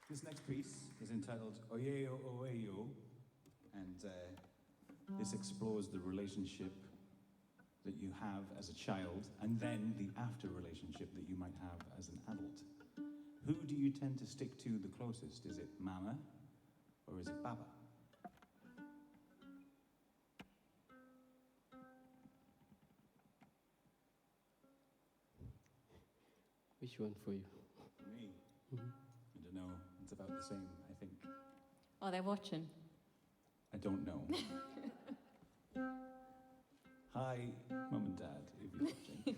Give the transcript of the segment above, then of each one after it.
This next piece is entitled Oyieyo Owe Yoo, and this explores the relationship that you have as a child and then the after relationship that you might have as an adult. Who do you tend to stick to the closest? Is it Mama or is it Baba? Which one for you? Me? I don't know. It's about the same, I think. Oh, they're watching. I don't know. Hi, Mum and Dad, if you're watching.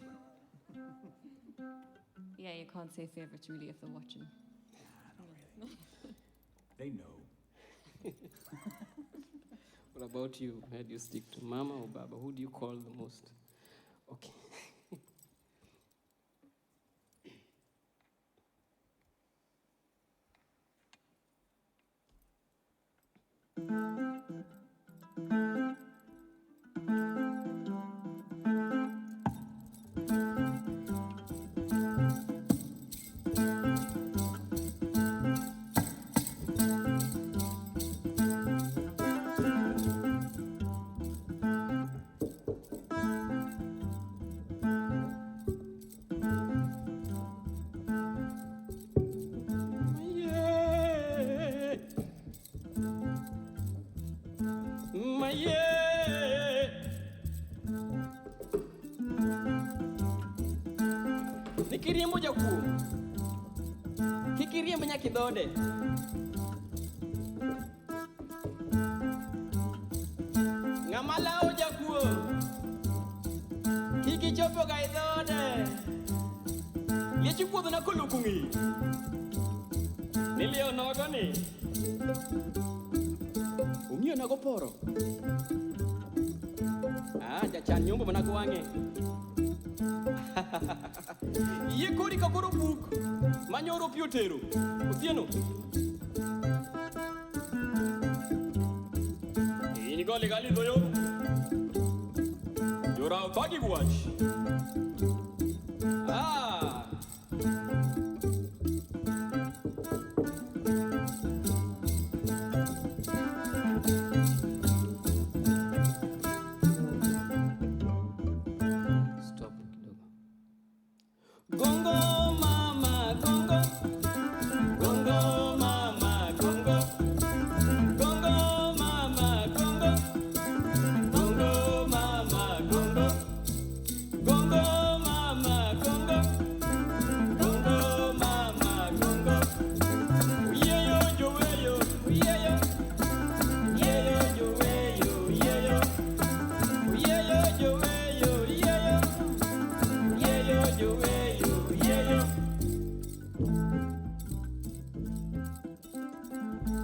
Yeah, you can't say favourites really if they're watching. Nah, not really. They know. What about you? Where do you stick to, Mama or Baba? Who do you call the most? Okay. Nikiriembo jakuo, kikiriembo nyakidhode. Ng'amalao jakuo, kikichopo ga idhode. Liechikuodho na kolukungi. Nilio nogoni. Ung'io nago poro. Jachan nyombo manago wang'e. Yie kori kakoro buk manyoro piotero Otieno. Ini goli gali doyo. Yora bagi watch.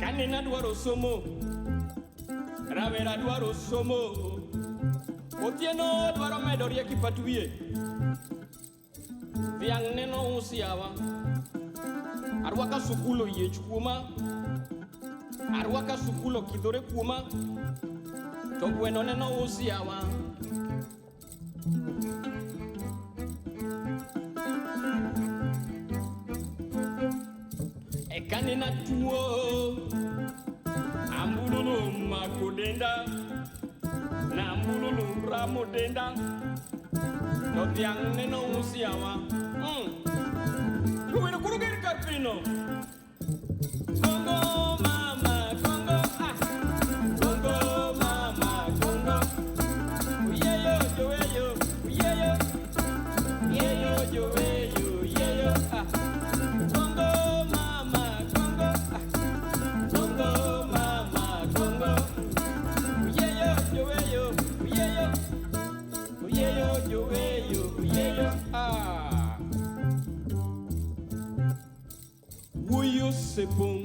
Kanina dwaro somo, Ravera dwaro somo, Otieno dwaro medo rieki patuye. Dhiang' neno usiawa, arwaka sukulo yiech kuoma, arwaka sukulo kidhore kuoma, to gweno neno usiawa. Kanina tuo ambululu makudenda na ambululu ramudenda no dhiang' neno usiawa kuwino kurugir karpino Congo mama Congo Congo mama Congo Oyieyo Owe Yoo Oyieyo Oyieyo Owe Yoo Oyieyo Wuyo sepong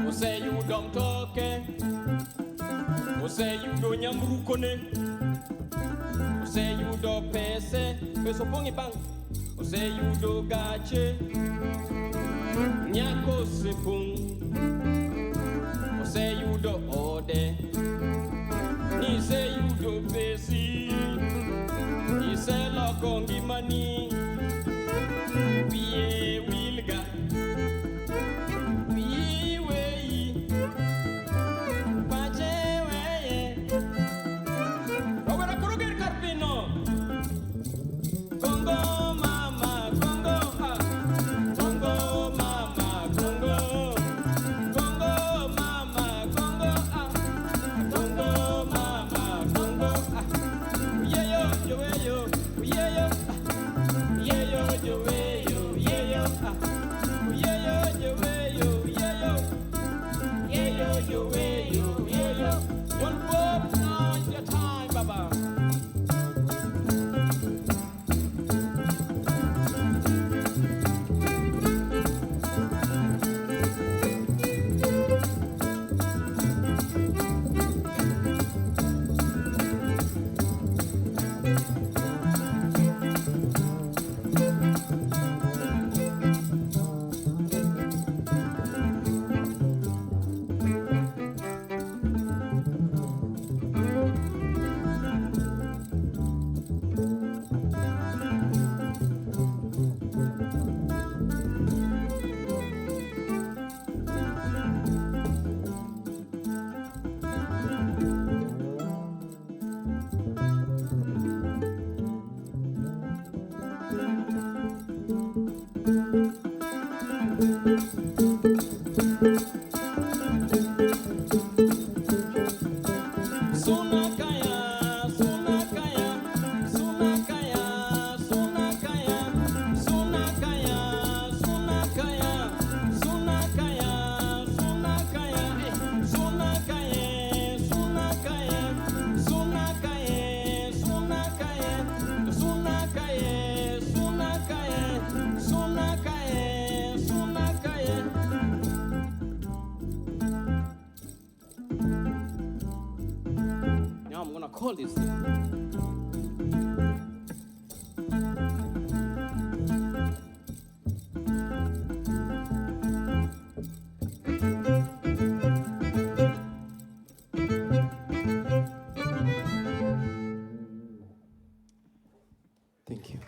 Oseyudo mtoke Oseyudo nyamrukone Oseyudo pese Pesopong ipang Oseyudo gache Nyako sepong Oseyudo ode Niseyudo pesi Iseloko ngimani Wiye wilga Now I'm gonna call this. Thank you.